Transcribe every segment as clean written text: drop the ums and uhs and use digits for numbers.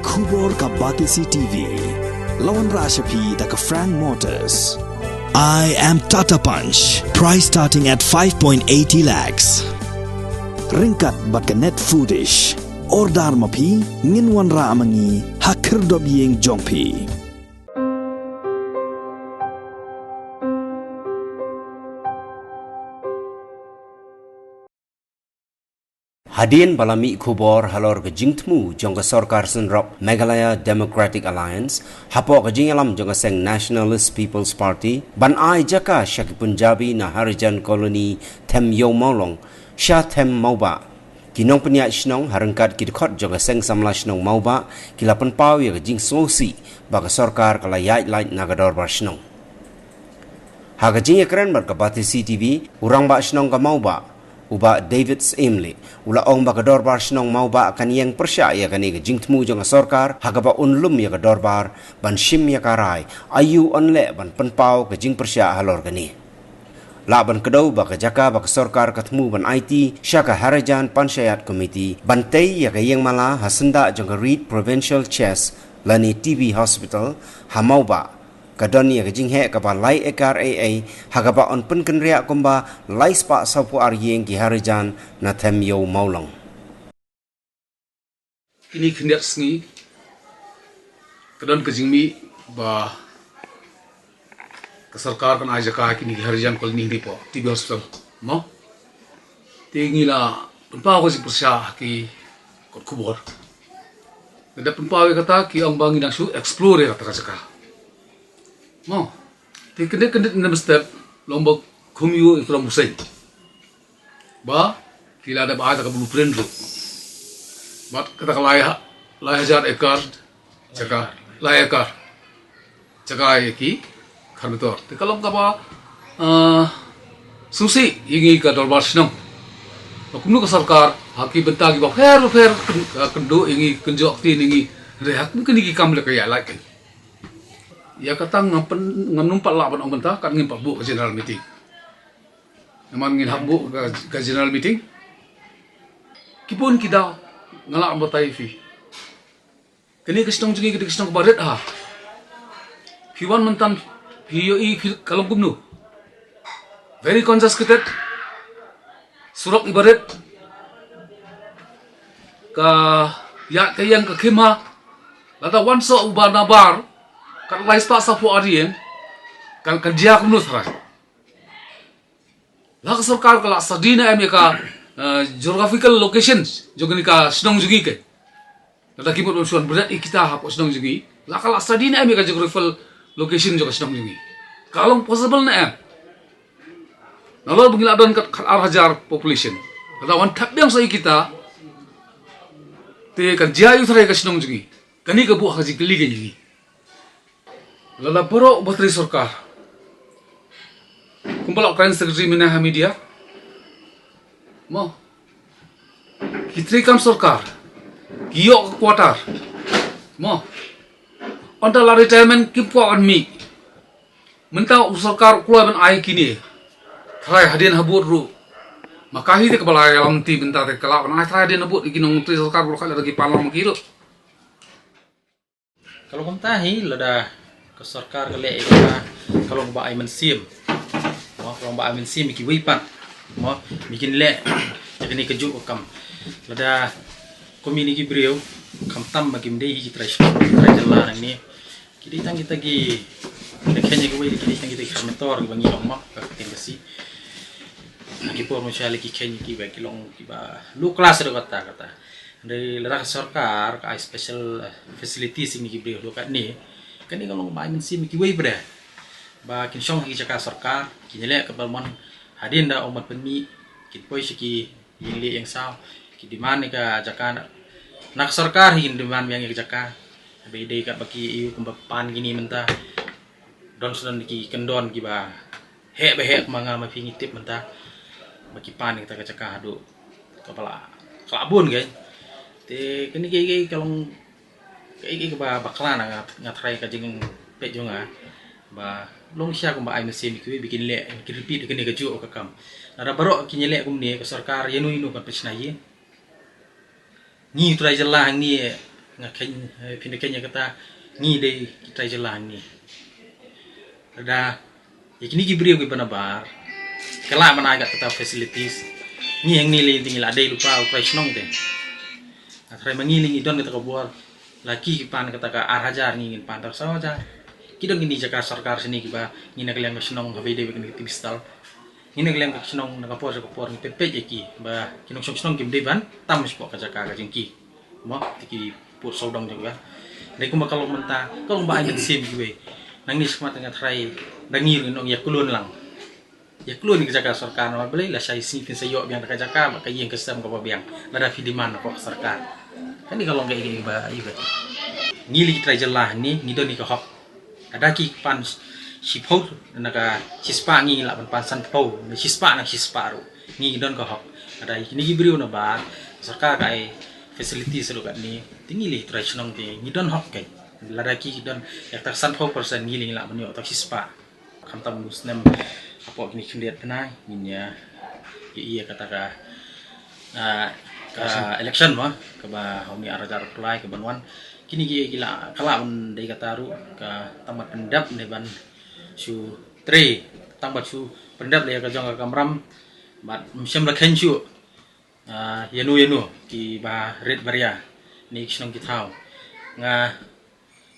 Kubor ka Batisi TV. Lawan Rashapi da ka Frank Motors. I am Tata Punch. Price starting at 5.80 lakhs. Ringkat bat ka net foodish. Ordar mapi nginwan ra amangi hakir dob yeng jongpi. Hadin balami kubor halor ke jingtmu jongga sarkar senrok Meghalaya Democratic Alliance hapo ke jingalam jongga seng Nationalist People's Party ban ai jaka Syaki Punjabi na Harijan Koloni Them Yo Maulong Sha Them Mauba kinong penyak snong harengkat kidkot jongga seng samla snong Mauba kilapan pau ya ke jing sosi baga sarkar kala yait light nagador bar snong haga jing keren bar ke Batisi TV urang ba snong ka Mauba uba David Emily ula ong ba kadorbar sinong mau ba akan yang persya ya kani ke jingtmu jong sarkar hagaba unlum ya kadorbar ban shim ya karai ayu onle ban penpau ke jing persya halor kani la ban kedau ba ke jaka ba ke sarkar katmu ban IT syaka Harijan Panchayat Committee ban tei ya ke yang mala hasenda jong Reed Provincial Chess lani TB Hospital hamau ba kadoni ke jing he ka ba lai ekar AA hagaba on pen kenria komba lai spa sapu aryeng ki Harijan na Them Yo Maulong ini kendak sengi kadon ke jingmi ba ke sarkar kan aja ka kini Harijan koloni ni po TB hospital mo tingila pempa ko si persya ki kot kubor nda pempa kata ki ang bangi nang su explore kata ka mo ti kende na step lombok kumyu ikram musai ba kila ada ba ka blueprint ro mat kata kalaya hajar ekar jaga laya ekar jaga ki kharmitor ti kalom ka ba susi ingi ka dorbar snong kumnu ka sarkar haki benta ki ba fer kendo ingi kenjok ti ingi rehat mungkin ki kam le ka ya like ya kata nganumpat laban orang bentah kan ngimpak bu ke general meeting. Naman ngin habbu ke general meeting. Kipun kita ngalak batai fi. Kini kesnong jungi kita kesnong baret ha. Fiwan mentan hiyo I kalau gumnu. Very congested. Surak ibarat ka ya kayang ke khimha. Lata wanso ubana bar kan lai spa sapu arien kan kerja kumnu thara la sarkar kala sadina emeka geographical locations jogani ka snong jugi ke tata kimot suan berat kita hapo snong jugi la kala sadina emeka geographical location joga snong jugi kalong possible na em nalor bungila don kat hajar population tata wan thap yang sai kita te kerja yu thara ka snong jugi kani ka bu haji kli ke jugi lala boro batri sarkar kumpul kran secretary mina media mo kitri kam sarkar kiyo quarter mo onta la retirement kipo on mi menta sarkar kulo ban ai kini thrai hadin habur ru makahi te kebala alam ti benta te kala ban ai thrai hadin habur ikinong tri sarkar bro kala lagi palam kilo kalau kumtahi lada ke sarkar kale ika kalau ba ay mansim mo kalau ba ay mansim ki wipat mo bikin le yakni keju kam lada community brio kam tam magim dei ki trash jalla nang ni kidi tang kita gi lekenya gi wi kidi tang kita ki mentor gi bangi omma ka tengasi lagi por mo chale ki kenya ki ba ki long ki ba lu kelas ro kata dari lerah sarkar ka special facilities ini ki brio kat ni kani kalau ba min sim ki wei bre ba kin shong ki jaka sarkar ki nyele ka balmon hadin da umat penmi ki poi ki yili yang sao ki diman ka jaka nak sarkar hin diman yang ki jaka be dei ka baki iu kumbapan gini menta don sudan ki kendon ki ba he manga ma pingi tip menta baki pan kita ka jaka hadu kepala kelabun guys te kani ki kalau kai ba bakla na ngatrai ka jing pe jonga ba long sya ko ba ay mesin ki bikin le ki repeat kini ka ju ka kam nara baro ki nyele kum ni ka sarkar yenu inu kan pesnayi ni trai jalla ni ngaken pinakenya kata ngi dei kita jalan ni ada yakini gibri ko banabar kala mana agak kata facilities ni yang nilai tinggal ada lupa operasional deh atrai mengiling idon kata kabuar laki pan kata ka arhajar ngin pantar saja kidon ini jaka sarkar sini kiba ngina kalian kesenong habe de begini tibistal ngina kalian kesenong nakapor ni pepe ki ba kinong senong kim deban tam spo ka jaka ka jengki mo tiki pur saudang juga dai kuma kalau menta kalau ba ay sim giwe nang ni smat nga try dangir nong yakulun lang yakulun ni jaka sarkar no beli la sai sin sayo biang ka jaka ba kayeng kesam ka biang lada fidiman ko sarkar kan ni kalau ngai gini ba iba ngili try jelah ni ngido ni ka hok ada ki pan sipau naga sispa ngi la pan san pau ni sispa na sispa ru ngi don ko hok ada ini gibriu na ba sarkar kai facility selu kat ni tinggi li tradisional ti ngi don hok kai lada ki don yak tak san pau persen ngi la menyo tak sispa kam tam muslim apa kini kendiat penai ninya iya kata ka election mah ke ba honi arajar apply ke banwan kini gila kala mun dai kataru ka tamat pendap ne ban su 3 tambat su pendap le ka jong ka kamram bat msem la khenchu yanu ki ba red baria ni kisnong kitau nga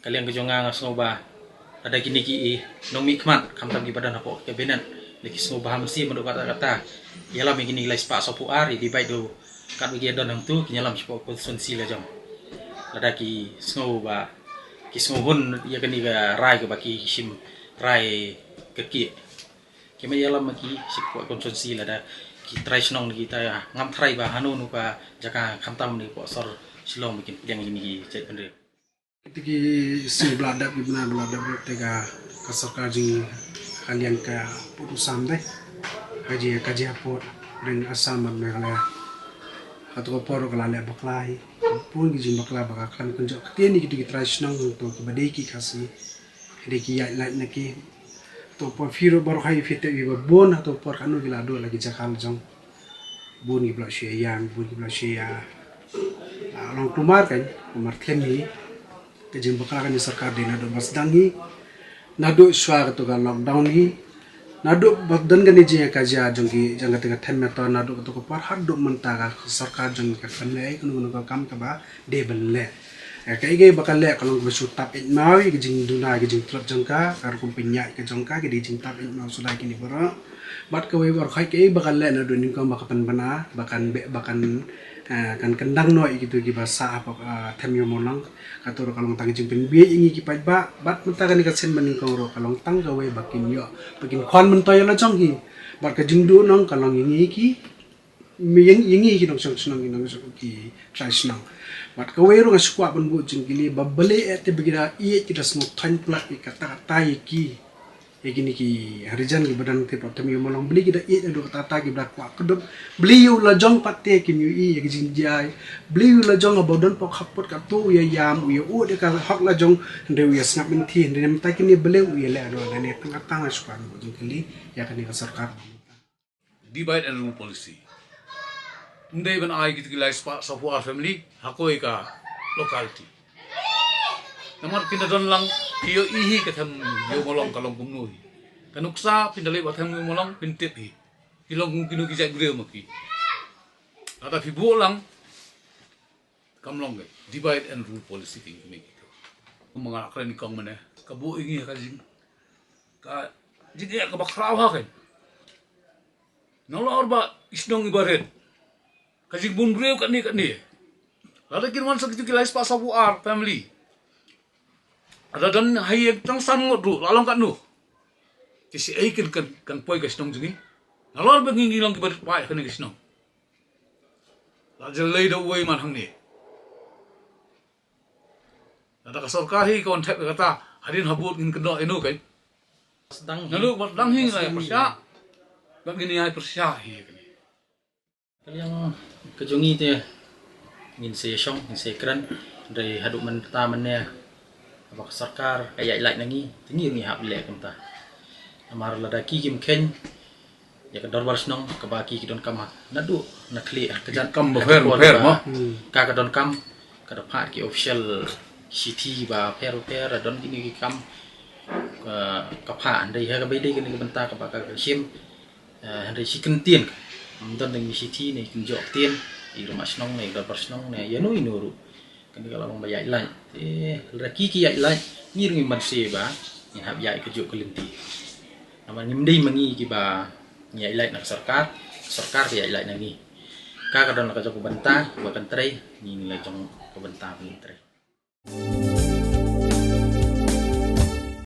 kalian ke jonga nga soba ada kini ki nong mi khmat kam tam ki badan apo ke benan le kisno ba mesti mendu kata yala mi kini lais pa sopu ari di bai do kat bagi don hang tu kinyalam sipo konstitusi la jom lada ki snow ba ki snow hun ya kani ga rai ke baki sim rai ke ki kema yalam ki sipo konstitusi lada ki try snong kita ya ngam try ba hanu nu ka jaka khamtam ni po sor silong bikin yang ini ki cek bende ki si belada ki benar belada tega ka sarkar jing kalian ka putusan deh haji kaji apot dan asal Meghalaya atau por kalau ada baklai pun gijin bakla bakakan kunjok ketian ni kita tradisional untuk kebadai kasih deki ya lain naki to por firo baru hai fite iba bon atau por kanu gila do lagi jakal jong bon gibla yang bon gibla sia long kumar kan kumar themi kejin bakla kan sarkar dina do mas dangi nado swar to kan lockdown ni nado badan gani je kaja jongki janga tengah them to nado to ko par haddo menta sarkar jong ka kanle kunu ka kam ka ba de benle kai ge bakal le kalau besu tap it mawi ge jing duna ge jing trot jongka kar kum pinya ke jongka ge di jing tap it mau sulai kini boro bat ka we bor khai ke bakal le nado ning ko bakapan bana bakan be bakan kan kendang noi gitu ki bahasa apa them yo monang katur kalau tang jing pen bi ingi ki pai ba bat menta kan ka sen maning kong ro kalau tang ga we bakin yo bakin khon men toy la jong hi bat ka jing du nong kalau ingi ki mi ingi ki nong senang nong ki try senang bat ka we ro ga skwa ban bu jing ki ba bale ete bigira i kita semua tan plak kata tai ki gini ki harijan ki badan te protem yo molong beli kita i do tata ki bla kwa kedop beli yu la jong patte ki yu i ki jinjai beli yu la jong abodon pok hapot ka tu ya yam u de ka hak la jong de yu snap min thi de mta ki ni bele u le do da ne tang tang aspan jing kali ya kan ka sarkar divide and rule policy ndai ban ai ki lai spa so family hakoi ka locality namar kinda don lang iyo ihi katham yo molong kalong kumnu kanuksa pindale batham molong pintit hi kilong kinu ki jai greu maki ada fibu lang kamlong ge divide and rule policy ting ni gitu mangala kren kong mane kabu ingi ka jing ka jige ka bakraw ha ken nolor ba isnong ibaret ka jing bun greu kan ni lada kin wan sakit ki lais pa sabu ar family ada dan hayek tang san ngodu lalong kan nu kisi aikin kan poi ka snong jingi lalor bengi ngilang ki bar pai kan ki snong la jelai do wei man hang ni ada ka sarkar hi kon thep kata hadin habut ngin kendo enu kai sedang nalu bat dang hi la persya bangini ai persya hi yang kejongi te ngin se song ngin se kran dari haduk men pertama ne apa sarkar kayak ilak nangi tinggi ngi hab le kamta amar ladaki kim ken ya ka dorbar snong ka baki ki don kam nadu na kli ka jan kam bo fer mo ka don kam dapat ki official city ba per don kini ki kam kapan dari harga beda kini bentar kapakah sim hari chicken tiền don dengan city ni kinjok tiền di rumah senong ni dapat senong ni ya nui nuru kini kalau orang bayar lain laki ki ya lain ni ringi masih ba ni hab ya kejuk kelinti nama ni mendai mangi ki ba ya lain nak sarkar ki ya lain nangi ka kadang nak kejuk bentar bukan tray ni nilai jong ke bentar ni tray